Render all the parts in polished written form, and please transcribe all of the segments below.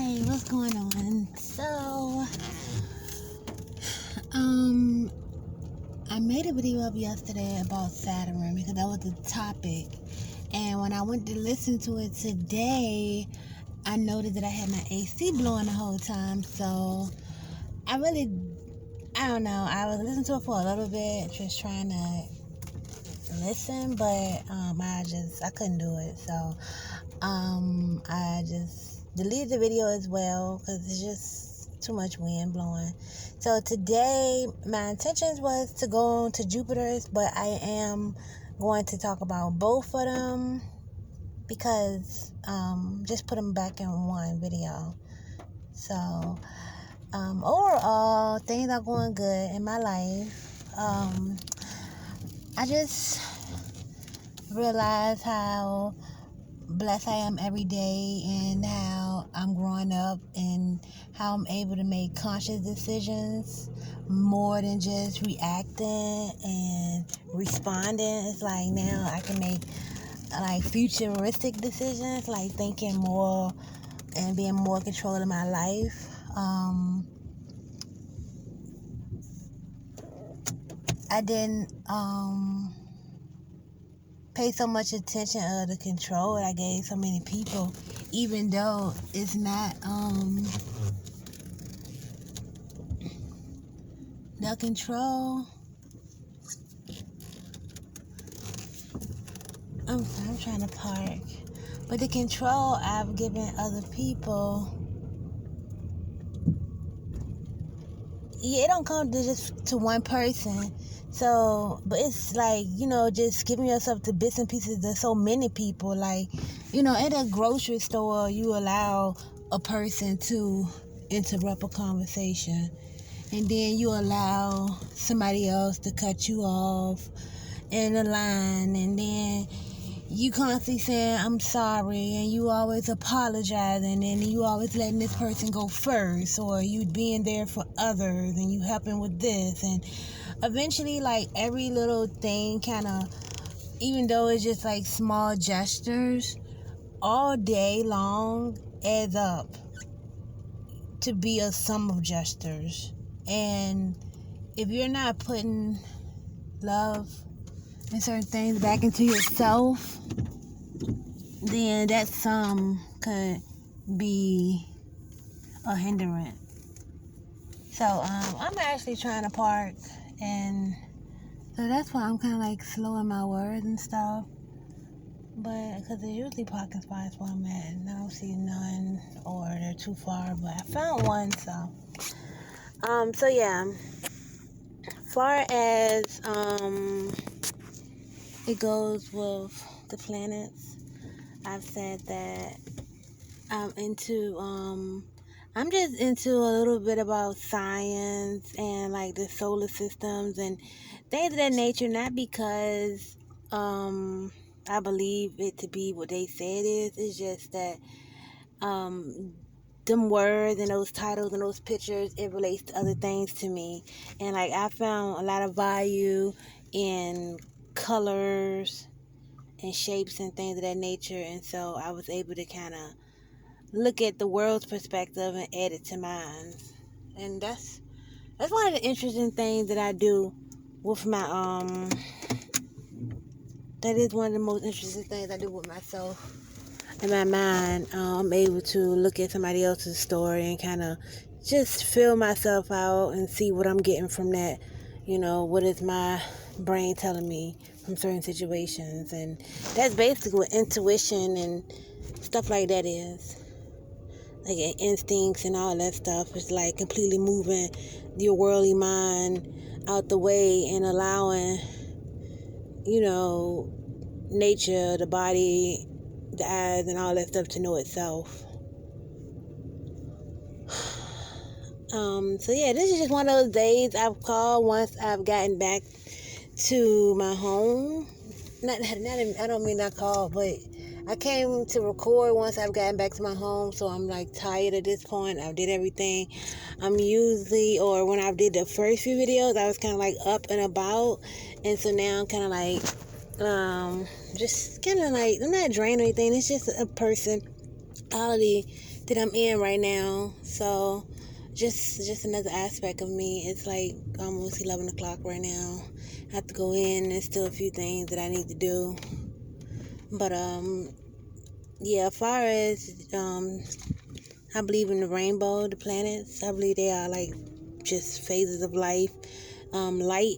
Hey, what's going on? So, I made a video up yesterday about Saturn because that was the topic. And when I went to listen to it today, I noticed that I had my AC blowing the whole time. So, I don't know. I was listening to it for a little bit, just trying to listen, but I couldn't do it. So, I just deleted the video as well because it's just too much wind blowing. So today my intentions was to go on to Jupiter's, but I am going to talk about both of them because just put them back in one video. So overall, things are going good in my life. I just realized how blessed I am every day and how I'm growing up and how I'm able to make conscious decisions more than just reacting and responding. It's like now I can make like futuristic decisions, like thinking more and being more in control of my life. I didn't pay so much attention of the control that I gave so many people, even though it's not the control. I'm trying to park, but the control I've given other people, it don't come to just to one person. So, but it's like, just giving yourself to bits and pieces to so many people. Like, at a grocery store, you allow a person to interrupt a conversation. And then you allow somebody else to cut you off in the line. And then you constantly saying, I'm sorry. And you always apologizing. And you always letting this person go first. Or you being there for others. And you helping with this. And eventually, like, every little thing kind of, even though it's just like small gestures, all day long adds up to be a sum of gestures. And if you're not putting love and certain things back into yourself, then that sum could be a hindrance. So I'm actually trying to park, and so that's why I'm kind of like slowing my words and stuff. But because there's usually parking spots where I'm at, and I don't see none, or they're too far. But I found one, so. So yeah. Far as it goes with the planets, I've said that I'm just into a little bit about science and like the solar systems and things of that nature, not because I believe it to be what they say it is. It's just that them words and those titles and those pictures, it relates to other things to me. And like I found a lot of value in colors and shapes and things of that nature, and so I was able to kind of look at the world's perspective and add it to mine. And that's one of the interesting things that I do with my that is one of the most interesting things I do with myself. In my mind, I'm able to look at somebody else's story and kind of just feel myself out and see what I'm getting from that. What is my brain telling me from certain situations. And that's basically what intuition and stuff like that is. Like instincts and all that stuff. It's like completely moving your worldly mind out the way and allowing, nature, the body, the eyes, and all that stuff to know itself. So yeah, this is just one of those days I've called once I've gotten back to my home. I don't mean I called, but I came to record once I've gotten back to my home, so I'm like tired at this point. I did everything. Or when I did the first few videos, I was kind of like up and about, and so now I'm kind of like, just kind of like, I'm not drained or anything. It's just a personality that I'm in right now. So just another aspect of me. It's like almost 11 o'clock right now. I have to go in. There's still a few things that I need to do. But yeah, as far as I believe in the rainbow, the planets. I believe they are like just phases of life. Light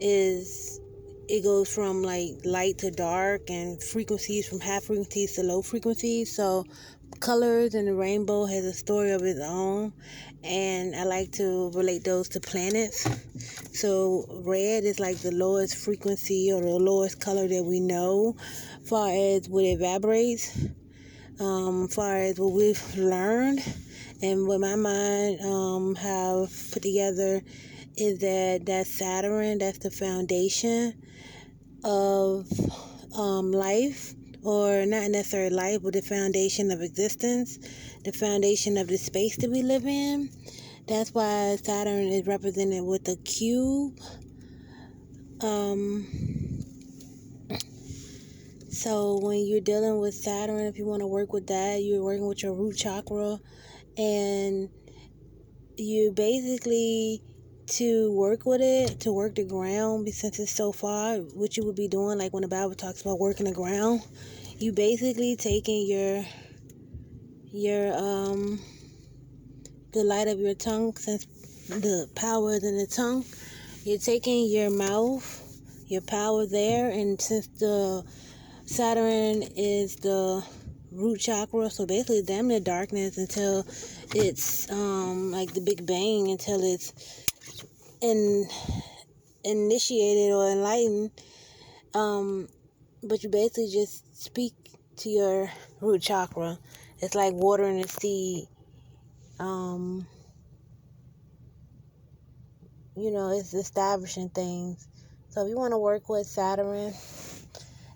is, it goes from like light to dark, and frequencies from high frequencies to low frequencies. So colors and the rainbow has a story of its own, and I like to relate those to planets. So red is like the lowest frequency or the lowest color that we know, far as what it vibrates, far as what we've learned, and what my mind have put together is that Saturn, that's the foundation of life, or not necessarily life, but the foundation of existence, the foundation of the space that we live in. That's why Saturn is represented with a cube. So when you're dealing with Saturn, if you want to work with that, you're working with your root chakra, and you basically, to work with it, to work the ground, since it's so far, what you would be doing, like when the Bible talks about working the ground, you basically taking your the light of your tongue, since the power is in the tongue, you're taking your mouth, your power there, and since the Saturn is the root chakra, so basically damn the darkness until it's like the Big Bang, until it's initiated or enlightened. But you basically just speak to your root chakra. It's like watering a seed. It's establishing things. So if you want to work with Saturn,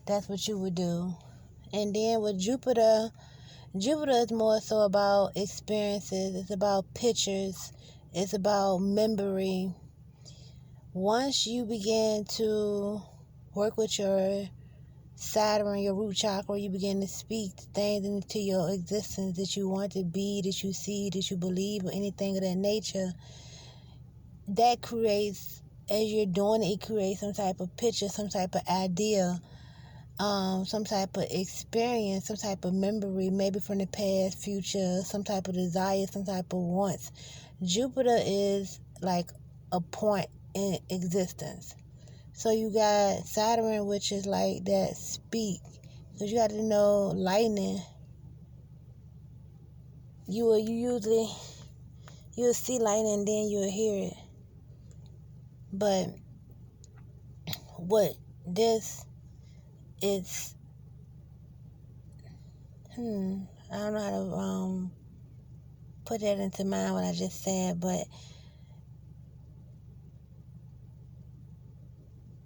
that's what you would do. And then with Jupiter is more so about experiences. It's about pictures. It's about memory. Once you begin to work with your Saturn, your root chakra, you begin to speak things into your existence that you want to be, that you see, that you believe, or anything of that nature. That creates, as you're doing it, it creates some type of picture, some type of idea, some type of experience, some type of memory, maybe from the past, future, some type of desire, some type of wants. Jupiter is like a point in existence. So you got Saturn, which is like that speak. Because you got to know lightning. You'll see lightning and then you'll hear it. But what this is, I don't know how to put that into mind what I just said, but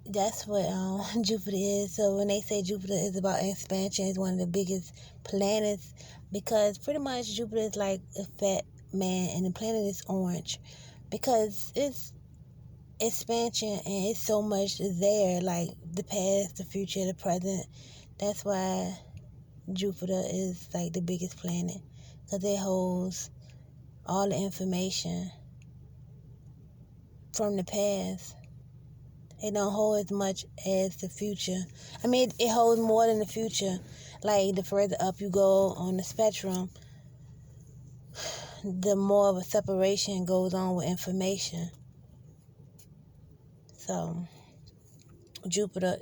that's what Jupiter is. So when they say Jupiter is about expansion, it's one of the biggest planets, because pretty much Jupiter is like a fat man and the planet is orange, because it's expansion and it's so much there, like the past, the future, the present. That's why Jupiter is like the biggest planet, because it holds all the information from the past. It don't hold as much as the future. I mean, it holds more than the future. Like, the further up you go on the spectrum, the more of a separation goes on with information. So, Jupiter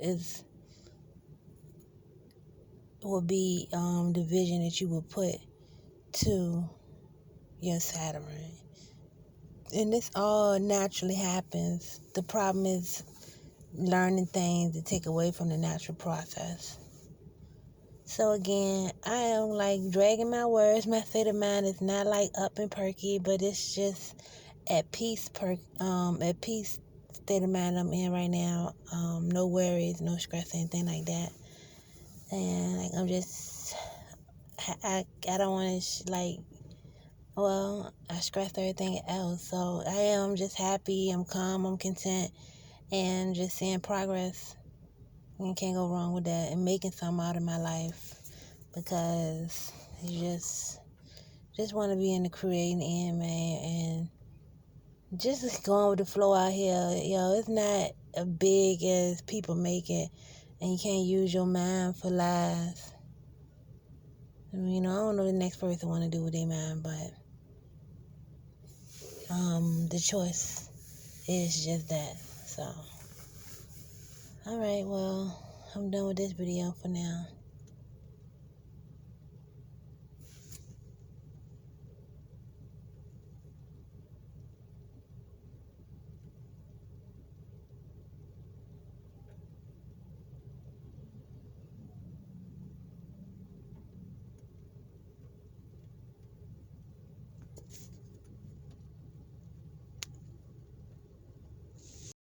will be the vision that you will put to your Saturn. And this all naturally happens. The problem is learning things that take away from the natural process. So again, I am like dragging my words. My state of mind is not like up and perky, but it's just at peace state of mind I'm in right now. No worries, no stress, anything like that. And like I don't want to I stress everything else. So I am just happy, I'm calm, I'm content, and just seeing progress. And can't go wrong with that, and making something out of my life, because Just want to be in the creating end, man, and just going with the flow out here. It's not as big as people make it, and you can't use your mind for lies. I mean, I don't know what the next person want to do with their mind, but the choice is just that. So, alright, well, I'm done with this video for now.